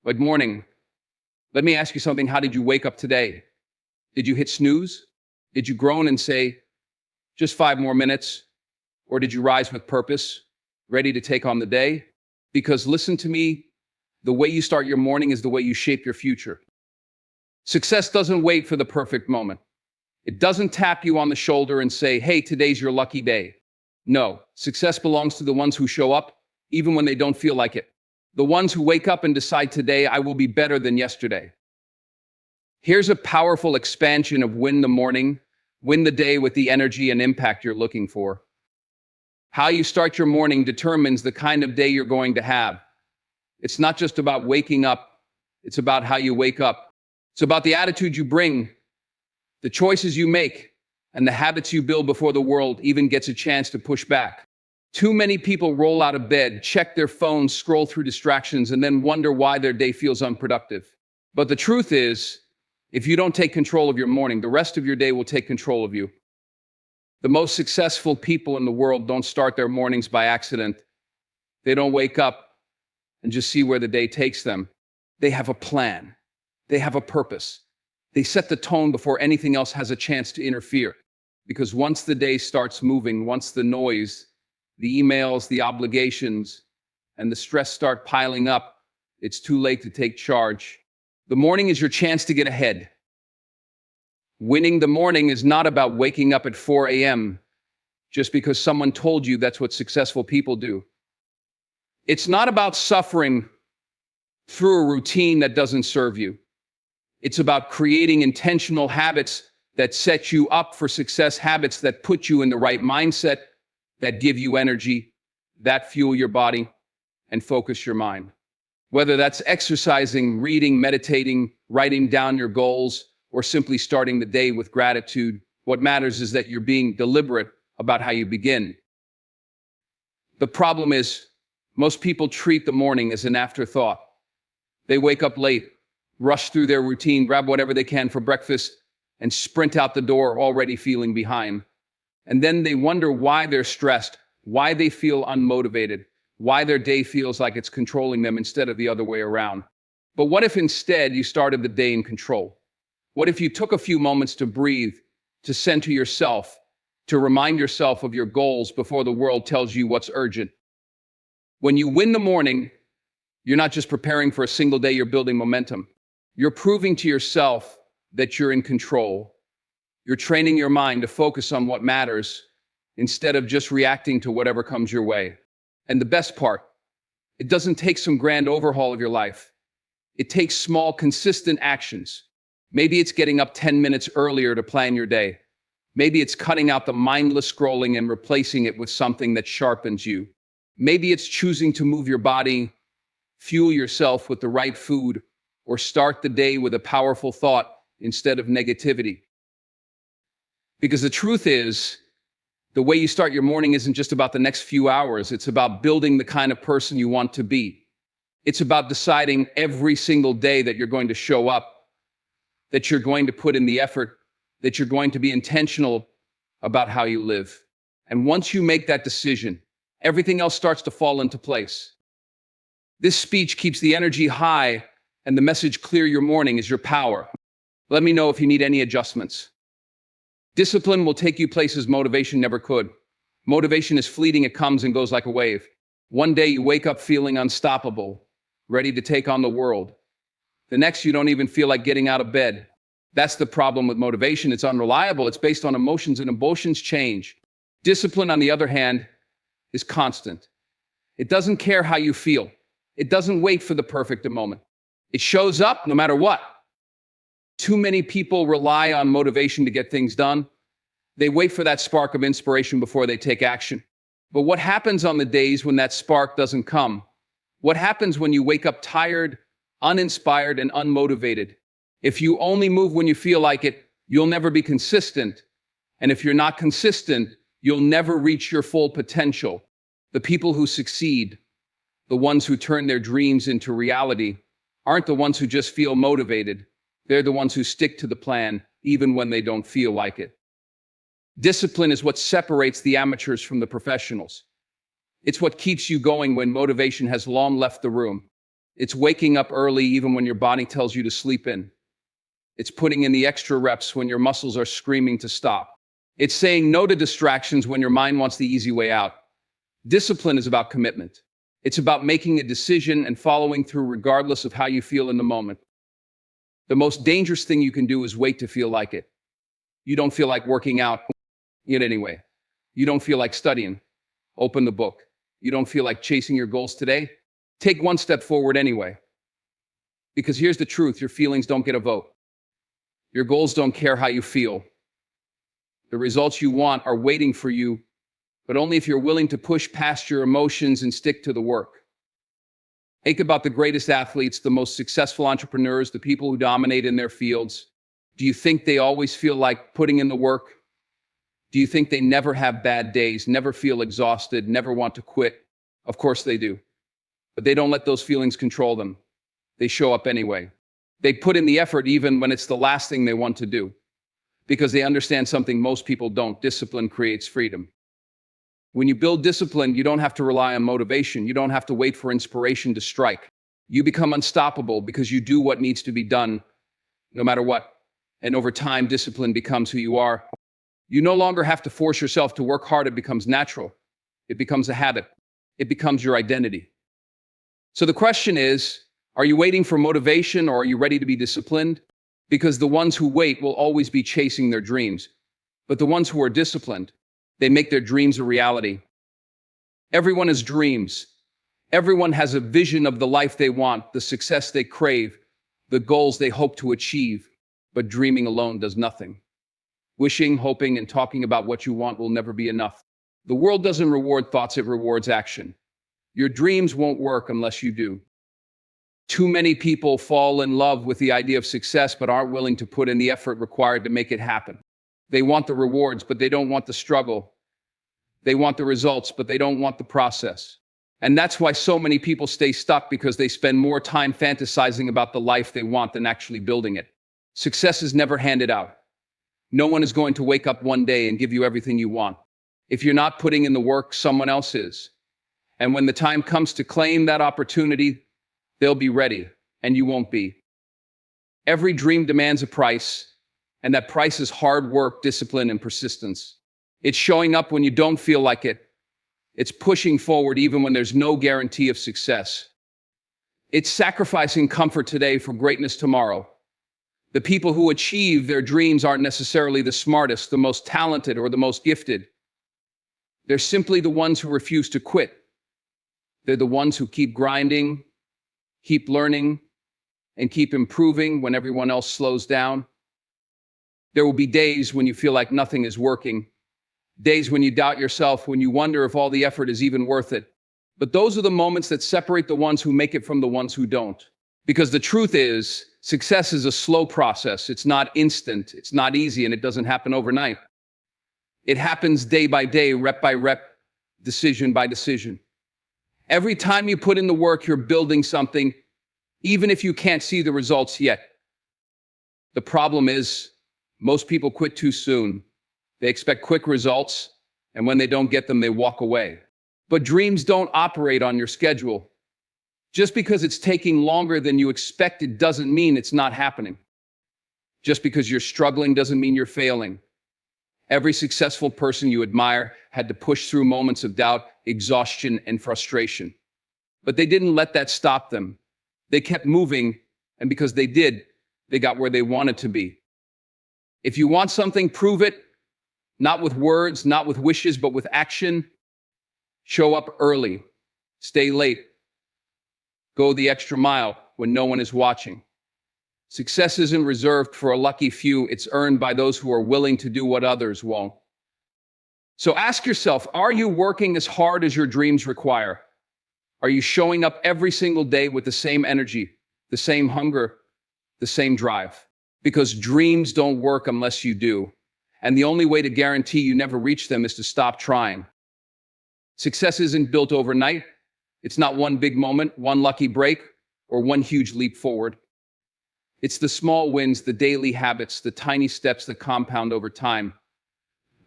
Good morning. Let me ask you something. How did you wake up today? Did you hit snooze? Did you groan and say, just 5 more minutes? Or did you rise with purpose, ready to take on the day? Because listen to me, the way you start your morning is the way you shape your future. Success doesn't wait for the perfect moment. It doesn't tap you on the shoulder and say, hey, today's your lucky day. No, success belongs to the ones who show up, even when they don't feel like it. The ones who wake up and decide today, I will be better than yesterday. Here's a powerful expansion of win the morning, win the day with the energy and impact you're looking for. How you start your morning determines the kind of day you're going to have. It's not just about waking up, it's about how you wake up. It's about the attitude you bring, the choices you make, and the habits you build before the world even gets a chance to push back. Too many people roll out of bed, check their phones, scroll through distractions, and then wonder why their day feels unproductive. But the truth is, if you don't take control of your morning, the rest of your day will take control of you. The most successful people in the world don't start their mornings by accident. They don't wake up and just see where the day takes them. They have a plan. They have a purpose. They set the tone before anything else has a chance to interfere. Because once the day starts moving, once the noise, the emails, the obligations, and the stress start piling up, it's too late to take charge. The morning is your chance to get ahead. Winning the morning is not about waking up at 4 a.m. just because someone told you that's what successful people do. It's not about suffering through a routine that doesn't serve you. It's about creating intentional habits that set you up for success, habits that put you in the right mindset, that give you energy, that fuel your body, and focus your mind. Whether that's exercising, reading, meditating, writing down your goals, or simply starting the day with gratitude, what matters is that you're being deliberate about how you begin. The problem is, most people treat the morning as an afterthought. They wake up late, rush through their routine, grab whatever they can for breakfast, and sprint out the door already feeling behind. And then they wonder why they're stressed, why they feel unmotivated, why their day feels like it's controlling them instead of the other way around. But what if instead you started the day in control? What if you took a few moments to breathe, to center yourself, to remind yourself of your goals before the world tells you what's urgent? When you win the morning, you're not just preparing for a single day, you're building momentum. You're proving to yourself that you're in control. You're training your mind to focus on what matters instead of just reacting to whatever comes your way. And the best part, it doesn't take some grand overhaul of your life. It takes small, consistent actions. Maybe it's getting up 10 minutes earlier to plan your day. Maybe it's cutting out the mindless scrolling and replacing it with something that sharpens you. Maybe it's choosing to move your body, fuel yourself with the right food, or start the day with a powerful thought instead of negativity. Because the truth is, the way you start your morning isn't just about the next few hours. It's about building the kind of person you want to be. It's about deciding every single day that you're going to show up, that you're going to put in the effort, that you're going to be intentional about how you live. And once you make that decision, everything else starts to fall into place. This speech keeps the energy high and the message clear. Your morning is your power. Let me know if you need any adjustments. Discipline will take you places motivation never could. Motivation is fleeting. It comes and goes like a wave. One day you wake up feeling unstoppable, ready to take on the world. The next, you don't even feel like getting out of bed. That's the problem with motivation. It's unreliable. It's based on emotions, and emotions change. Discipline, on the other hand, is constant. It doesn't care how you feel. It doesn't wait for the perfect moment. It shows up no matter what. Too many people rely on motivation to get things done. They wait for that spark of inspiration before they take action. But what happens on the days when that spark doesn't come? What happens when you wake up tired, uninspired, and unmotivated? If you only move when you feel like it, you'll never be consistent. And if you're not consistent, you'll never reach your full potential. The people who succeed, the ones who turn their dreams into reality, aren't the ones who just feel motivated. They're the ones who stick to the plan, even when they don't feel like it. Discipline is what separates the amateurs from the professionals. It's what keeps you going when motivation has long left the room. It's waking up early even when your body tells you to sleep in. It's putting in the extra reps when your muscles are screaming to stop. It's saying no to distractions when your mind wants the easy way out. Discipline is about commitment. It's about making a decision and following through regardless of how you feel in the moment. The most dangerous thing you can do is wait to feel like it. You don't feel like working out, yet anyway. You don't feel like studying, open the book. You don't feel like chasing your goals today, take one step forward anyway. Because here's the truth, your feelings don't get a vote. Your goals don't care how you feel. The results you want are waiting for you, but only if you're willing to push past your emotions and stick to the work. Think about the greatest athletes, the most successful entrepreneurs, the people who dominate in their fields. Do you think they always feel like putting in the work? Do you think they never have bad days, never feel exhausted, never want to quit? Of course they do. But they don't let those feelings control them. They show up anyway. They put in the effort even when it's the last thing they want to do. Because they understand something most people don't. Discipline creates freedom. When you build discipline, you don't have to rely on motivation. You don't have to wait for inspiration to strike. You become unstoppable because you do what needs to be done, no matter what. And over time, discipline becomes who you are. You no longer have to force yourself to work hard. It becomes natural. It becomes a habit. It becomes your identity. So the question is, are you waiting for motivation or are you ready to be disciplined? Because the ones who wait will always be chasing their dreams. But the ones who are disciplined, they make their dreams a reality. Everyone has dreams. Everyone has a vision of the life they want, the success they crave, the goals they hope to achieve. But dreaming alone does nothing. Wishing, hoping, and talking about what you want will never be enough. The world doesn't reward thoughts, it rewards action. Your dreams won't work unless you do. Too many people fall in love with the idea of success but aren't willing to put in the effort required to make it happen. They want the rewards, but they don't want the struggle. They want the results, but they don't want the process. And that's why so many people stay stuck, because they spend more time fantasizing about the life they want than actually building it. Success is never handed out. No one is going to wake up one day and give you everything you want. If you're not putting in the work, someone else is. And when the time comes to claim that opportunity, they'll be ready, and you won't be. Every dream demands a price, and that price is hard work, discipline, and persistence. It's showing up when you don't feel like it. It's pushing forward even when there's no guarantee of success. It's sacrificing comfort today for greatness tomorrow. The people who achieve their dreams aren't necessarily the smartest, the most talented, or the most gifted. They're simply the ones who refuse to quit. They're the ones who keep grinding, keep learning, and keep improving when everyone else slows down. There will be days when you feel like nothing is working, days when you doubt yourself, when you wonder if all the effort is even worth it. But those are the moments that separate the ones who make it from the ones who don't. Because the truth is, success is a slow process. It's not instant, it's not easy, and it doesn't happen overnight. It happens day by day, rep by rep, decision by decision. Every time you put in the work, you're building something, even if you can't see the results yet. The problem is, most people quit too soon. They expect quick results, and when they don't get them, they walk away. But dreams don't operate on your schedule. Just because it's taking longer than you expected doesn't mean it's not happening. Just because you're struggling doesn't mean you're failing. Every successful person you admire had to push through moments of doubt, exhaustion, and frustration. But they didn't let that stop them. They kept moving, and because they did, they got where they wanted to be. If you want something, prove it, not with words, not with wishes, but with action. Show up early, stay late, go the extra mile when no one is watching. Success isn't reserved for a lucky few, it's earned by those who are willing to do what others won't. So ask yourself, are you working as hard as your dreams require? Are you showing up every single day with the same energy, the same hunger, the same drive? Because dreams don't work unless you do. And the only way to guarantee you never reach them is to stop trying. Success isn't built overnight. It's not one big moment, one lucky break, or one huge leap forward. It's the small wins, the daily habits, the tiny steps that compound over time.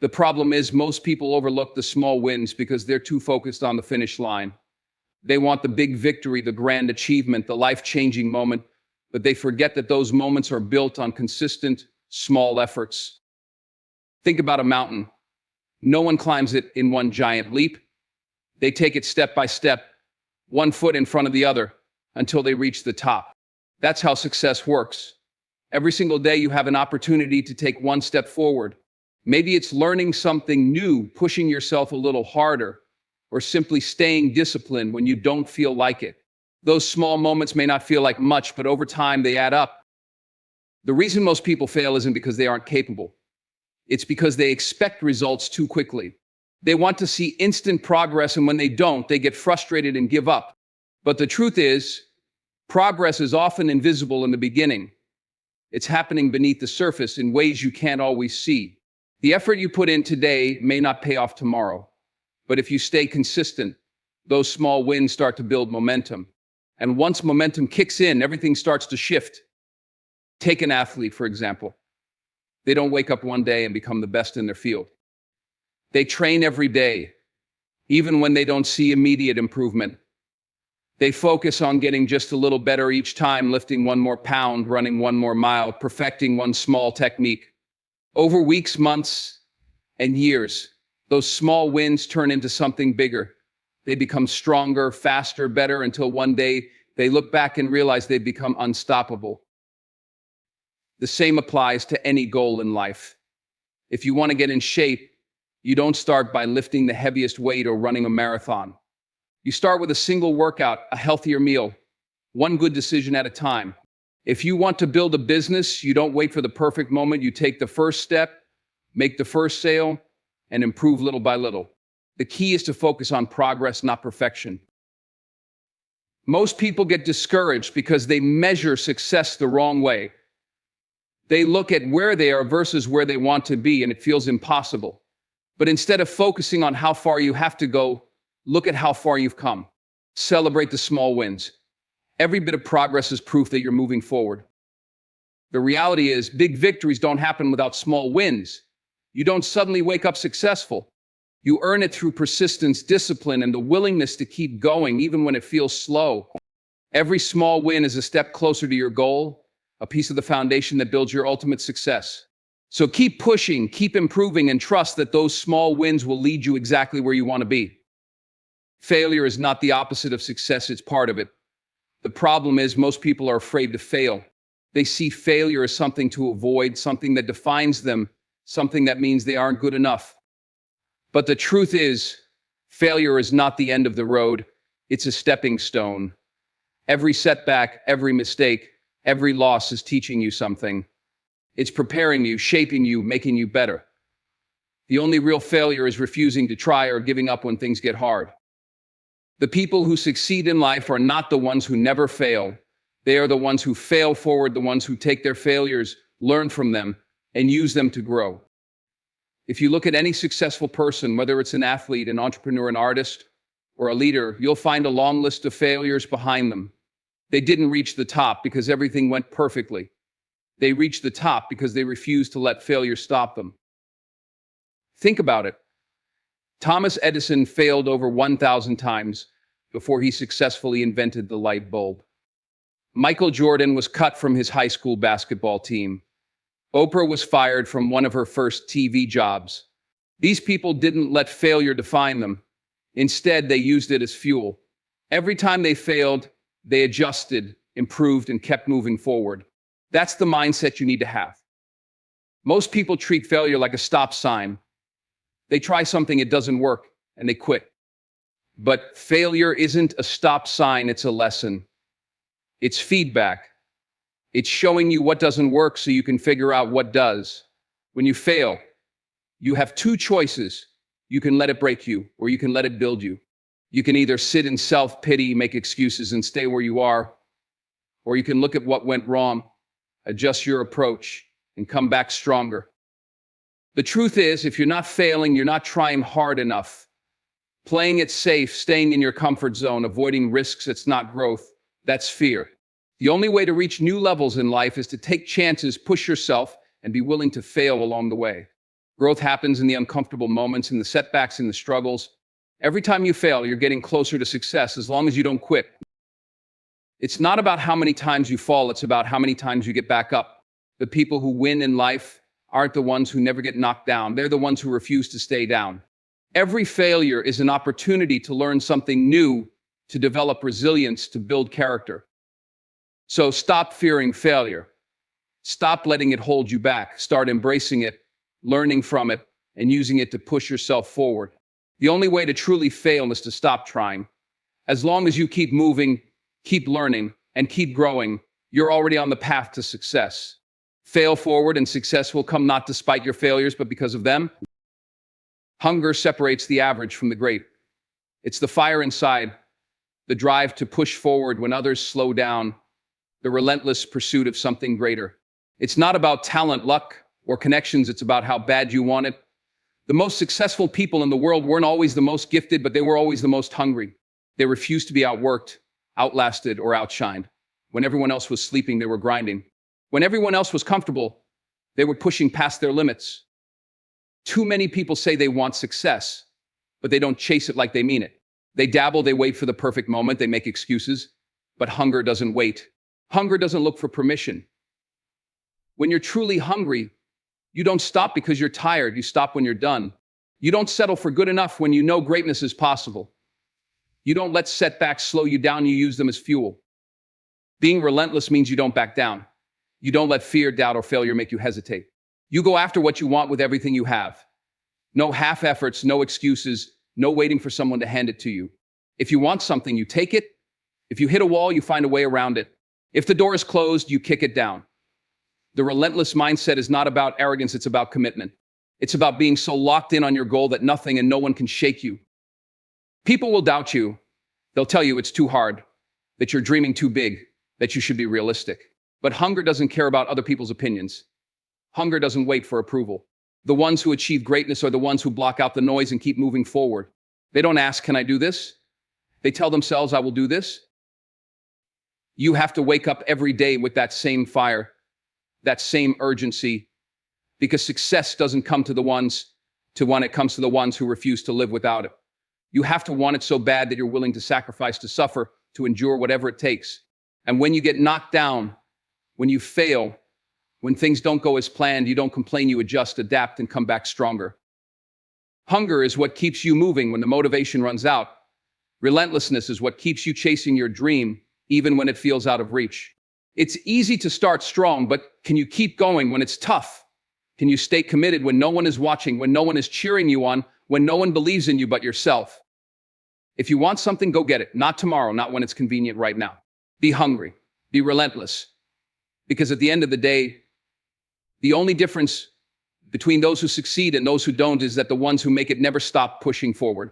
The problem is most people overlook the small wins because they're too focused on the finish line. They want the big victory, the grand achievement, the life-changing moment, but they forget that those moments are built on consistent, small efforts. Think about a mountain. No one climbs it in one giant leap. They take it step by step, one foot in front of the other, until they reach the top. That's how success works. Every single day you have an opportunity to take one step forward. Maybe it's learning something new, pushing yourself a little harder, or simply staying disciplined when you don't feel like it. Those small moments may not feel like much, but over time they add up. The reason most people fail isn't because they aren't capable. It's because they expect results too quickly. They want to see instant progress, and when they don't, they get frustrated and give up. But the truth is, progress is often invisible in the beginning. It's happening beneath the surface in ways you can't always see. The effort you put in today may not pay off tomorrow, but if you stay consistent, those small wins start to build momentum. And once momentum kicks in, everything starts to shift. Take an athlete, for example. They don't wake up one day and become the best in their field. They train every day, even when they don't see immediate improvement. They focus on getting just a little better each time, lifting one more pound, running one more mile, perfecting one small technique. Over weeks, months, and years, those small wins turn into something bigger. They become stronger, faster, better, until one day they look back and realize they've become unstoppable. The same applies to any goal in life. If you want to get in shape, you don't start by lifting the heaviest weight or running a marathon. You start with a single workout, a healthier meal, one good decision at a time. If you want to build a business, you don't wait for the perfect moment. You take the first step, make the first sale, and improve little by little. The key is to focus on progress, not perfection. Most people get discouraged because they measure success the wrong way. They look at where they are versus where they want to be, and it feels impossible. But instead of focusing on how far you have to go, look at how far you've come. Celebrate the small wins. Every bit of progress is proof that you're moving forward. The reality is, big victories don't happen without small wins. You don't suddenly wake up successful. You earn it through persistence, discipline, and the willingness to keep going even when it feels slow. Every small win is a step closer to your goal, a piece of the foundation that builds your ultimate success. So keep pushing, keep improving, and trust that those small wins will lead you exactly where you want to be. Failure is not the opposite of success, it's part of it. The problem is most people are afraid to fail. They see failure as something to avoid, something that defines them, something that means they aren't good enough. But the truth is, failure is not the end of the road. It's a stepping stone. Every setback, every mistake, every loss is teaching you something. It's preparing you, shaping you, making you better. The only real failure is refusing to try or giving up when things get hard. The people who succeed in life are not the ones who never fail. They are the ones who fail forward, the ones who take their failures, learn from them, and use them to grow. If you look at any successful person, whether it's an athlete, an entrepreneur, an artist, or a leader, you'll find a long list of failures behind them. They didn't reach the top because everything went perfectly. They reached the top because they refused to let failure stop them. Think about it. Thomas Edison failed over 1,000 times before he successfully invented the light bulb. Michael Jordan was cut from his high school basketball team. Oprah was fired from one of her first TV jobs. These people didn't let failure define them. Instead, they used it as fuel. Every time they failed, they adjusted, improved, and kept moving forward. That's the mindset you need to have. Most people treat failure like a stop sign. They try something, it doesn't work, and they quit. But failure isn't a stop sign, it's a lesson. It's feedback. It's showing you what doesn't work so you can figure out what does. When you fail, you have two choices. You can let it break you, or you can let it build you. You can either sit in self-pity, make excuses, and stay where you are, or you can look at what went wrong, adjust your approach, and come back stronger. The truth is, if you're not failing, you're not trying hard enough. Playing it safe, staying in your comfort zone, avoiding risks, it's not growth. That's fear. The only way to reach new levels in life is to take chances, push yourself, and be willing to fail along the way. Growth happens in the uncomfortable moments, in the setbacks, in the struggles, Every time you fail, you're getting closer to success as long as you don't quit. It's not about how many times you fall, it's about how many times you get back up. The people who win in life aren't the ones who never get knocked down. They're the ones who refuse to stay down. Every failure is an opportunity to learn something new, to develop resilience, to build character. So stop fearing failure. Stop letting it hold you back. Start embracing it, learning from it, and using it to push yourself forward. The only way to truly fail is to stop trying. As long as you keep moving, keep learning, and keep growing, you're already on the path to success. Fail forward and success will come not despite your failures, but because of them. Hunger separates the average from the great. It's the fire inside, the drive to push forward when others slow down, the relentless pursuit of something greater. It's not about talent, luck, or connections. It's about how bad you want it. The most successful people in the world weren't always the most gifted, but they were always the most hungry. They refused to be outworked, outlasted, or outshined. When everyone else was sleeping, they were grinding. When everyone else was comfortable, they were pushing past their limits. Too many people say they want success, but they don't chase it like they mean it. They dabble, they wait for the perfect moment, they make excuses, but hunger doesn't wait. Hunger doesn't look for permission. When you're truly hungry, you don't stop because you're tired, you stop when you're done. You don't settle for good enough when you know greatness is possible. You don't let setbacks slow you down, you use them as fuel. Being relentless means you don't back down. You don't let fear, doubt, or failure make you hesitate. You go after what you want with everything you have. No half efforts, no excuses, no waiting for someone to hand it to you. If you want something, you take it. If you hit a wall, you find a way around it. If the door is closed, you kick it down. The relentless mindset is not about arrogance, it's about commitment. It's about being so locked in on your goal that nothing and no one can shake you. People will doubt you. They'll tell you it's too hard, that you're dreaming too big, that you should be realistic. But hunger doesn't care about other people's opinions. Hunger doesn't wait for approval. The ones who achieve greatness are the ones who block out the noise and keep moving forward. They don't ask, can I do this? They tell themselves, I will do this. You have to wake up every day with that same fire, that same urgency, because success doesn't come to the ones it comes to the ones who refuse to live without it. You have to want it so bad that you're willing to sacrifice, to suffer, to endure whatever it takes. And when you get knocked down, when you fail, when things don't go as planned, you don't complain, you adjust, adapt, and come back stronger. Hunger is what keeps you moving when the motivation runs out. Relentlessness is what keeps you chasing your dream, even when it feels out of reach. It's easy to start strong, but can you keep going when it's tough? Can you stay committed when no one is watching, when no one is cheering you on, when no one believes in you but yourself? If you want something, go get it. Not tomorrow, not when it's convenient right now. Be hungry. Be relentless. Because at the end of the day, the only difference between those who succeed and those who don't is that the ones who make it never stop pushing forward.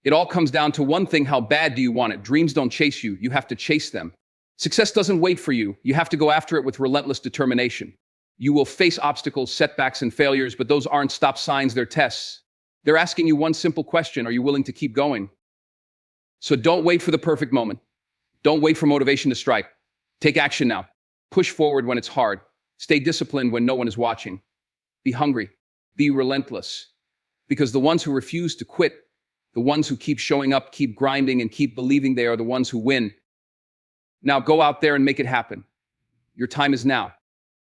It all comes down to one thing: how bad do you want it? Dreams don't chase you, you have to chase them. Success doesn't wait for you, you have to go after it with relentless determination. You will face obstacles, setbacks, and failures, but those aren't stop signs, they're tests. They're asking you one simple question: are you willing to keep going? So don't wait for the perfect moment. Don't wait for motivation to strike. Take action now. Push forward when it's hard. Stay disciplined when no one is watching. Be hungry. Be relentless. Because the ones who refuse to quit, the ones who keep showing up, keep grinding, and keep believing, they are the ones who win. Now go out there and make it happen. Your time is now.